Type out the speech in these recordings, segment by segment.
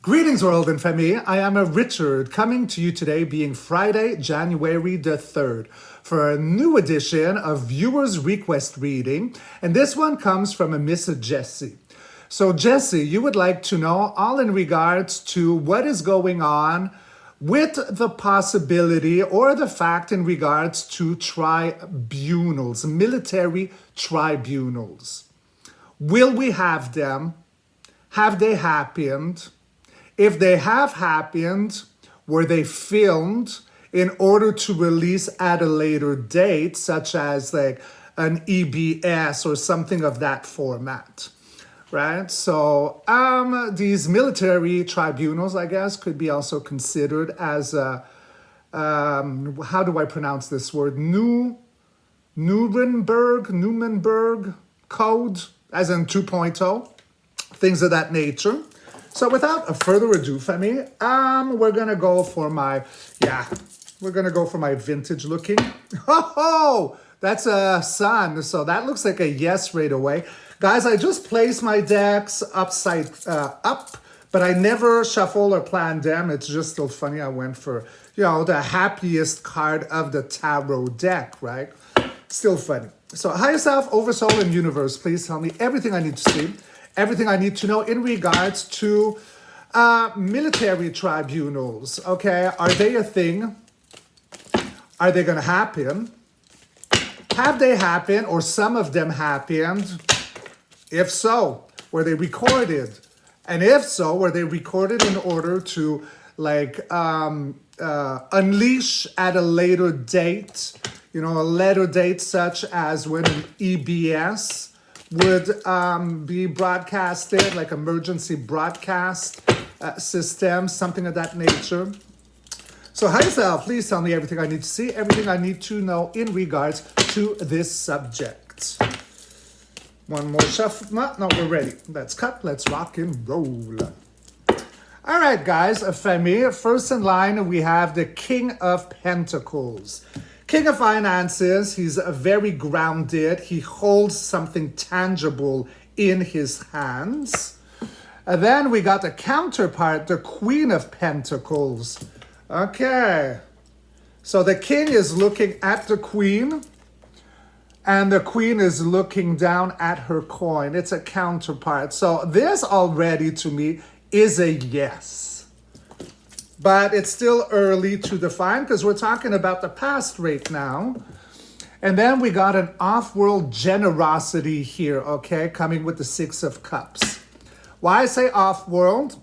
Greetings, world and family. I am Richard, coming to you today being Friday, January the 3rd, for a new edition of Viewers Request Reading. And this one comes from a Miss Jessie. So Jessie, you would like to know all in regards to what is going on with the possibility or the fact in regards to tribunals, military tribunals. Will we have them? Have they happened? If they have happened, were they filmed in order to release at a later date, such as like an EBS or something of that format, right? So these military tribunals, I guess, could be also considered as a, how do I pronounce this word? Nuremberg Code, as in 2.0, things of that nature. So without further ado, family, we're gonna go for my, vintage looking. Oh, that's a sun. So that looks like a yes right away. Guys, I just placed my decks upside up, but I never shuffle or plan them. It's just still funny. I went for, the happiest card of the tarot deck, right? Still funny. So higher self, oversoul, and universe, please tell me everything I need to see. Everything I need to know in regards to military tribunals, okay? Are they a thing? Are they going to happen? Have they happened or some of them happened? If so, were they recorded? And if so, were they recorded in order to unleash at a later date, a later date such as when an EBS would be broadcasted, like emergency broadcast system, something of that nature. So higher self, please tell me everything I need to see, everything I need to know in regards to this subject. One more shuffle. No, we're ready. Let's cut, let's rock and roll. All right, guys, family, first in line, we have the King of Pentacles. King of Finances, he's very grounded. He holds something tangible in his hands. And then we got the counterpart, the Queen of Pentacles. Okay. So the king is looking at the queen, and the queen is looking down at her coin. It's a counterpart. So this already, to me, is a yes. But it's still early to define because we're talking about the past right now. And then we got an off-world generosity here, okay, coming with the Six of Cups. Why I say off-world?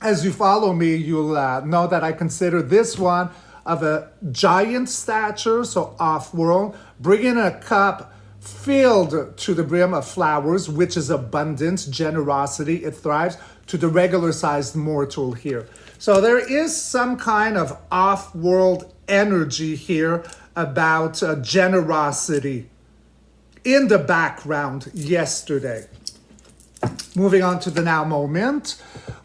As you follow me, you'll know that I consider this one of a giant stature, so off-world, bringing a cup filled to the brim of flowers, which is abundance, generosity, it thrives, to the regular-sized mortal here. So there is some kind of off-world energy here about generosity in the background yesterday. Moving on to the now moment,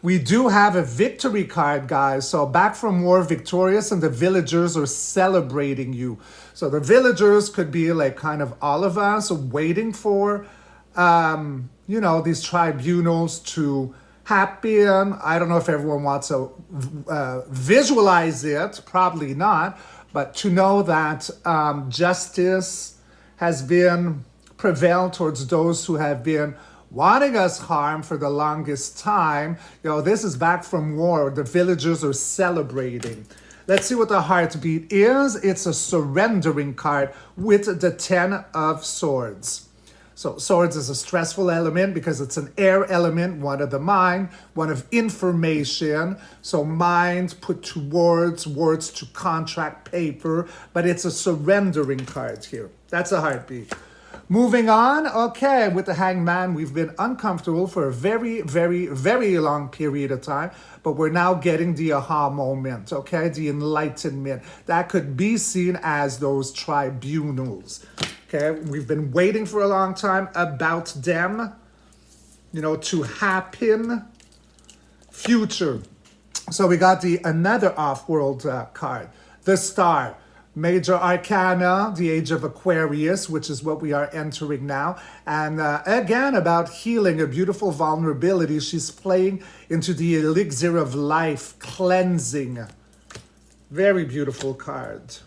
we do have a victory card, guys. So back from war, victorious, and the villagers are celebrating you. So the villagers could be like kind of all of us waiting for, these tribunals to happen. I don't know if everyone wants to visualize it, probably not, but to know that justice has been prevailed towards those who have been wanting us harm for the longest time. This is back from war. The villagers are celebrating. Let's see what the heartbeat is. It's a surrendering card with the 10 of Swords. So swords is a stressful element because it's an air element, one of the mind, one of information. So mind put towards words to contract paper, but it's a surrendering card here. That's a heartbeat. Moving on, okay, with the Hangman, we've been uncomfortable for a very, very, very long period of time, but we're now getting the aha moment, okay, the enlightenment. That could be seen as those tribunals. Okay, we've been waiting for a long time about them, to happen. Future. So we got another off-world card, the Star. Major Arcana, the Age of Aquarius, which is what we are entering now. And again, about healing, a beautiful vulnerability. She's playing into the elixir of life, cleansing. Very beautiful card.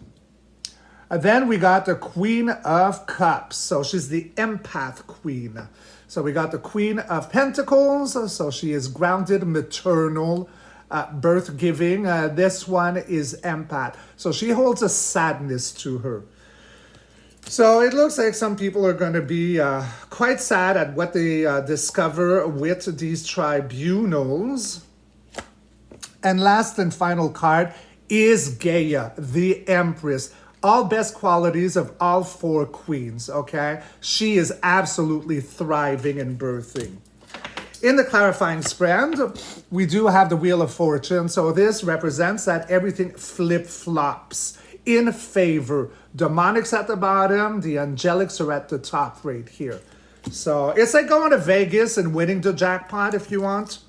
And then we got the Queen of Cups. So she's the empath queen. So we got the Queen of Pentacles. So she is grounded, maternal, birth giving. This one is empath. So she holds a sadness to her. So it looks like some people are going to be quite sad at what they discover with these tribunals. And last and final card is Gaia, the Empress. All best qualities of all four queens, okay? She is absolutely thriving and birthing. In the clarifying spread, we do have the Wheel of Fortune. So this represents that everything flip-flops in favor. Demonics at the bottom, the angelics are at the top right here. So it's like going to Vegas and winning the jackpot if you want.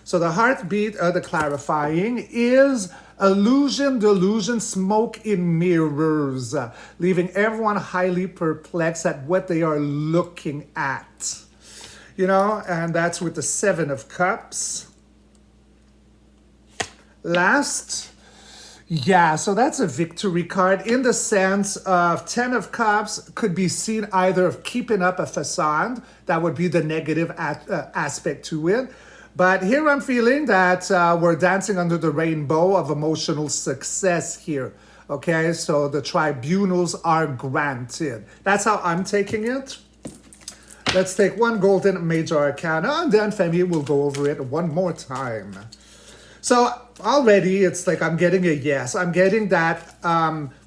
So the heartbeat of the clarifying is illusion, delusion, smoke in mirrors, leaving everyone highly perplexed at what they are looking at. You know, and that's with the Seven of Cups. Last, yeah, so that's a victory card in the sense of Ten of Cups could be seen either of keeping up a facade. That would be the negative aspect to it. But here I'm feeling that we're dancing under the rainbow of emotional success here. Okay, so the tribunals are granted. That's how I'm taking it. Let's take one golden major arcana, and then Femi will go over it one more time. So already it's like I'm getting a yes. I'm getting that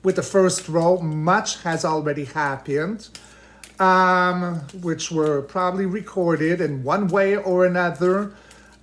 with the first row, much has already happened, which were probably recorded in one way or another.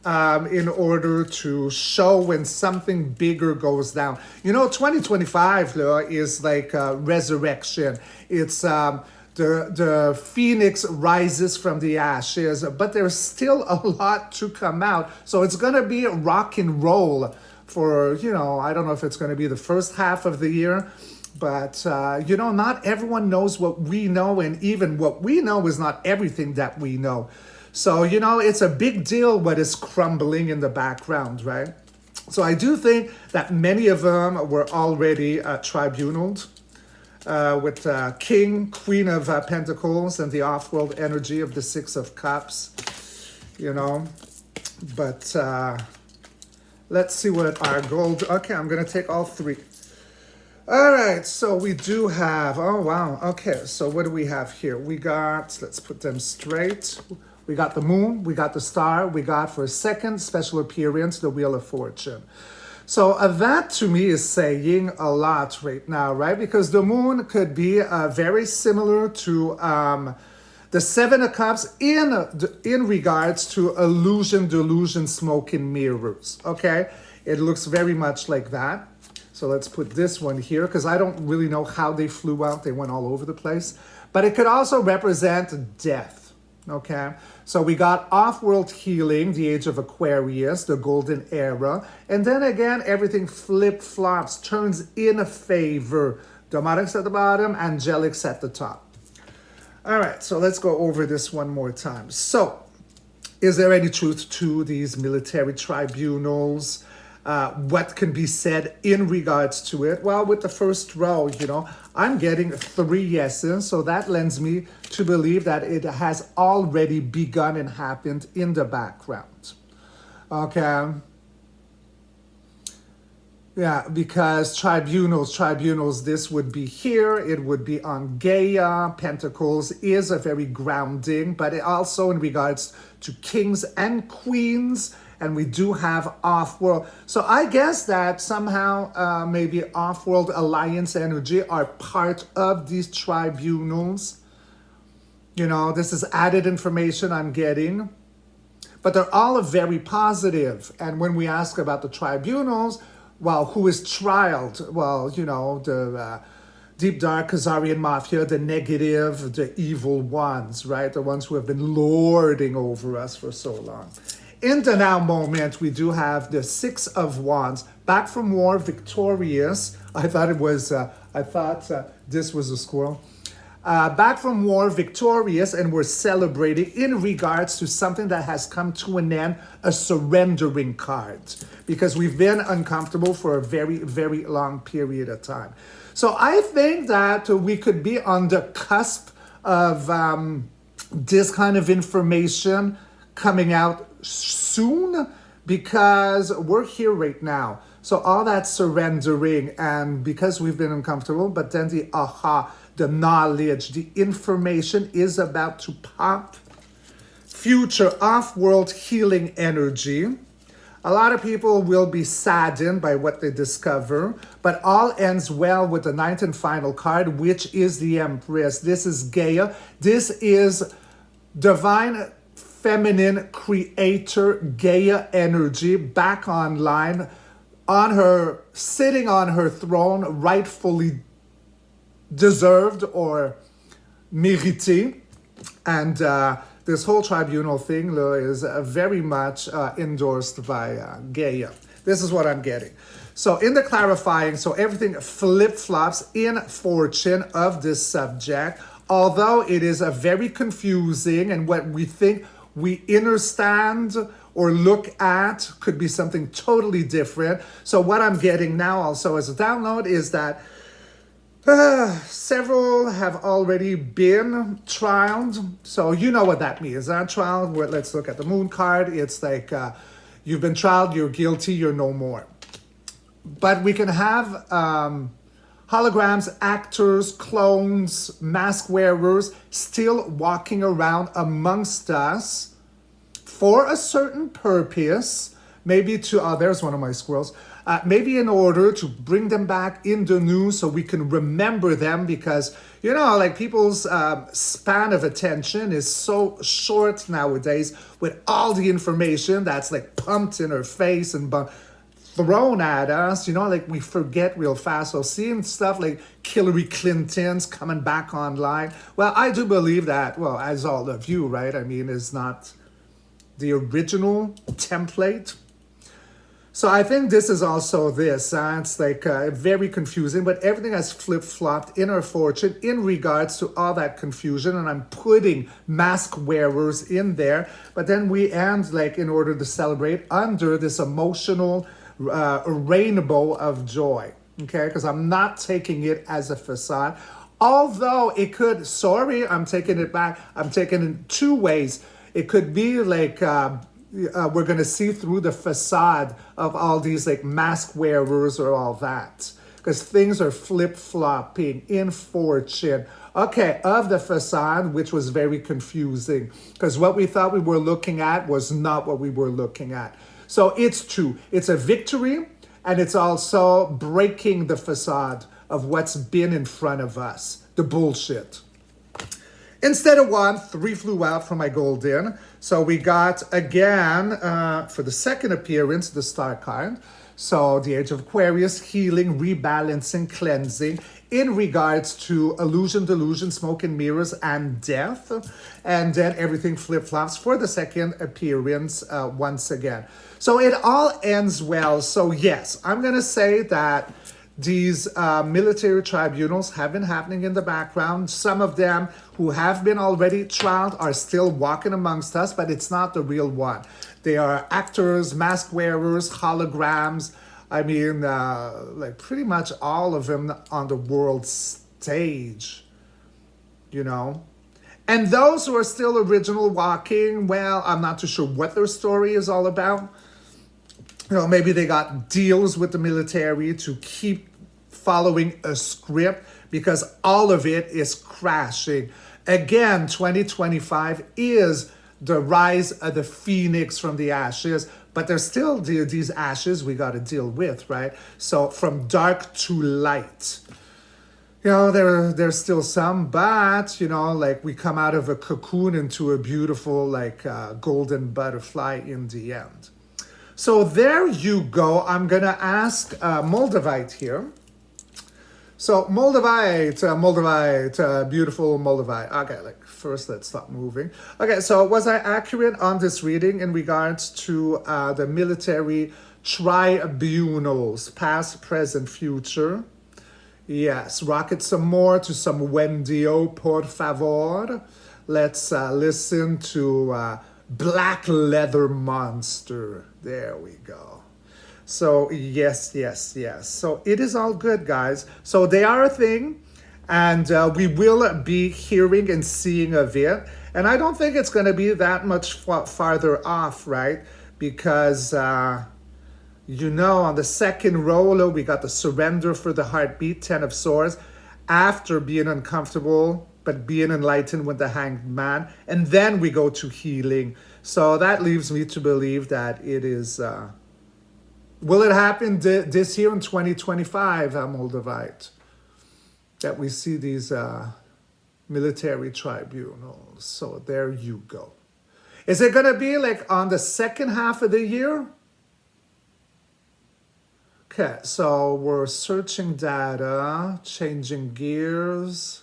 In order to show when something bigger goes down. You know, 2025 is like resurrection. It's the phoenix rises from the ashes, but there's still a lot to come out. So it's going to be rock and roll for, you know, I don't know if it's going to be the first half of the year, but, you know, not everyone knows what we know, and even what we know is not everything that we know. So, you know, it's a big deal what is crumbling in the background, right? So I do think that many of them were already tribunaled with King, Queen of Pentacles, and the off-world energy of the Six of Cups, you know. But let's see what our gold... Okay, I'm going to take all three. All right, so we do have... Oh, wow. Okay, so what do we have here? We got... Let's put them straight. We got the moon, we got the star, we got for a second special appearance, the Wheel of Fortune. So that to me is saying a lot right now, right? Because the moon could be very similar to the Seven of Cups in regards to illusion, delusion, smoke and mirrors, okay? It looks very much like that. So let's put this one here because I don't really know how they flew out. They went all over the place. But it could also represent death. Okay, so we got off-world healing, the Age of Aquarius, the golden era. And then again, everything flip-flops, turns in favor. Demonics at the bottom, angelics at the top. All right, so let's go over this one more time. So, is there any truth to these military tribunals? What can be said in regards to it? Well, with the first row, you know, I'm getting 3 yeses. So that lends me to believe that it has already begun and happened in the background. Okay. Yeah, because tribunals, this would be here. It would be on Gaia. Pentacles is a very grounding, but it also in regards to kings and queens. And we do have off-world. So I guess that somehow maybe off-world alliance energy are part of these tribunals. You know, this is added information I'm getting. But they're all very positive. And when we ask about the tribunals, well, who is trialed? Well, you know, the deep dark Khazarian mafia, the negative, the evil ones, right? The ones who have been lording over us for so long. In the now moment, we do have the Six of Wands, back from war, victorious. I thought it was a I thought this was a squirrel. Back from war, victorious, and we're celebrating in regards to something that has come to an end, a surrendering card, because we've been uncomfortable for a very, very long period of time. So I think that we could be on the cusp of this kind of information coming out soon, because we're here right now. So all that surrendering, and because we've been uncomfortable, but then the aha, the knowledge, the information is about to pop. Future off-world healing energy. A lot of people will be saddened by what they discover, but all ends well with the ninth and final card, which is the Empress. This is Gaia. This is divine feminine creator Gaia energy back online, on her, sitting on her throne, rightfully deserved or mérité. And this whole tribunal thing is very much endorsed by Gaia. This is what I'm getting. So in the clarifying, so everything flip-flops in fortune of this subject, although it is a very confusing, and what we think we understand or look at could be something totally different. So what I'm getting now also as a download is that several have already been trialed. So you know what that means. Trial, let's look at the moon card. It's like you've been trialed, you're guilty, you're no more. But we can have holograms, actors, clones, mask wearers still walking around amongst us for a certain purpose, maybe to, there's one of my squirrels, maybe in order to bring them back in the news so we can remember them, because, you know, like people's span of attention is so short nowadays with all the information that's like pumped in our face and thrown at us, you know, like we forget real fast. So seeing stuff like Hillary Clinton's coming back online, well, I do believe that, well, as all of you, right? I mean, is not the original template. So I think this is also this. It's like very confusing, but everything has flip-flopped in our fortune in regards to all that confusion. And I'm putting mask wearers in there. But then we end, like, in order to celebrate, under this emotional rainbow of joy. Okay, because I'm not taking it as a facade. Although it could, sorry, I'm taking it back. I'm taking it in two ways. It could be like we're going to see through the facade of all these like mask wearers or all that. Because things are flip-flopping in fortune. Okay, of the facade, which was very confusing. Because what we thought we were looking at was not what we were looking at. So it's two. It's a victory, and it's also breaking the facade of what's been in front of us. The bullshit. Instead of one, three flew out from my golden. So we got, again, for the second appearance, the star card. So the Age of Aquarius, healing, rebalancing, cleansing, in regards to illusion, delusion, smoke and mirrors, and death. And then everything flip-flops for the second appearance once again. So it all ends well. So yes, I'm going to say that these military tribunals have been happening in the background. Some of them who have been already trialed are still walking amongst us, but it's not the real one. They are actors, mask wearers, holograms. I mean, like pretty much all of them on the world stage, you know. And those who are still original walking, well, I'm not too sure what their story is all about. You know, maybe they got deals with the military to keep following a script, because all of it is crashing. Again, 2025 is the rise of the phoenix from the ashes, but there's still these ashes we got to deal with, right? So from dark to light. You know, there's still some, but, you know, like we come out of a cocoon into a beautiful, like, golden butterfly in the end. So there you go. I'm going to ask Moldavite here. So Moldavite, beautiful Moldavite. Okay, like first let's stop moving. Okay, so was I accurate on this reading in regards to the military tribunals, past, present, future? Yes, rock it some more to some Wendio, por favor. Let's listen to Black Leather Monster. There we go. So, yes, yes, yes. So, it is all good, guys. So, they are a thing, and we will be hearing and seeing of it. And I don't think it's going to be that much farther off, right? Because, on the second roller, we got the Surrender for the Heartbeat, 10 of Swords, after being uncomfortable, but being enlightened with the Hanged Man. And then we go to healing. So that leaves me to believe that it is... will it happen this year in 2025, Moldavite? That we see these military tribunals. So there you go. Is it going to be like on the second half of the year? Okay, so we're searching data, changing gears.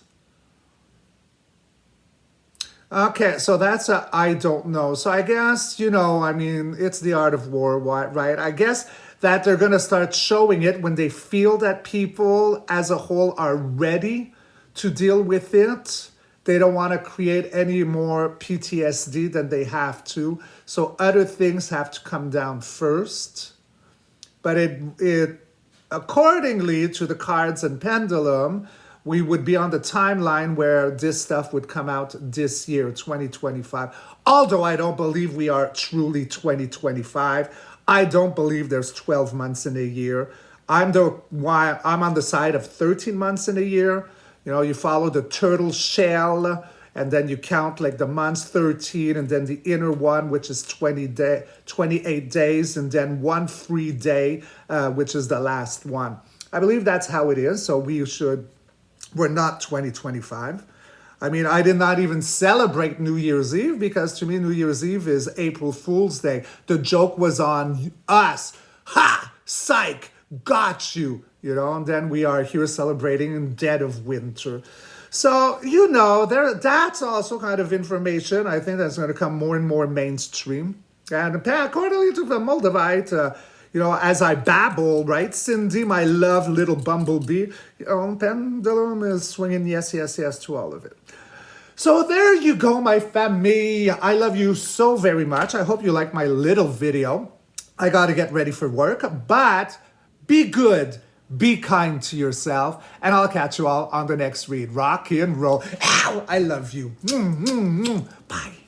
Okay, so that's a I don't know. So I guess, it's the art of war, right? I guess that they're going to start showing it when they feel that people as a whole are ready to deal with it. They don't want to create any more PTSD than they have to. So other things have to come down first. But it accordingly to the cards and pendulum, we would be on the timeline where this stuff would come out this year, 2025. Although I don't believe we are truly 2025. I don't believe there's 12 months in a year. I'm on the side of 13 months in a year. You follow the turtle shell, and then you count like the months 13, and then the inner one, which is 28 days, and then one free day, which is the last one. I believe that's how it is. So we're not 2025. I mean, I did not even celebrate New Year's Eve because to me, New Year's Eve is April Fool's Day. The joke was on us. Ha! Psych! Got you! And then we are here celebrating in dead of winter. So, that's also kind of information. I think that's going to come more and more mainstream. And accordingly to the Moldavite, as I babble, right, Cindy, my love little bumblebee, pendulum is swinging yes, yes, yes to all of it. So there you go, my famille. I love you so very much. I hope you like my little video. I got to get ready for work, but be good. Be kind to yourself, and I'll catch you all on the next read. Rock and roll. Ow, I love you. Bye.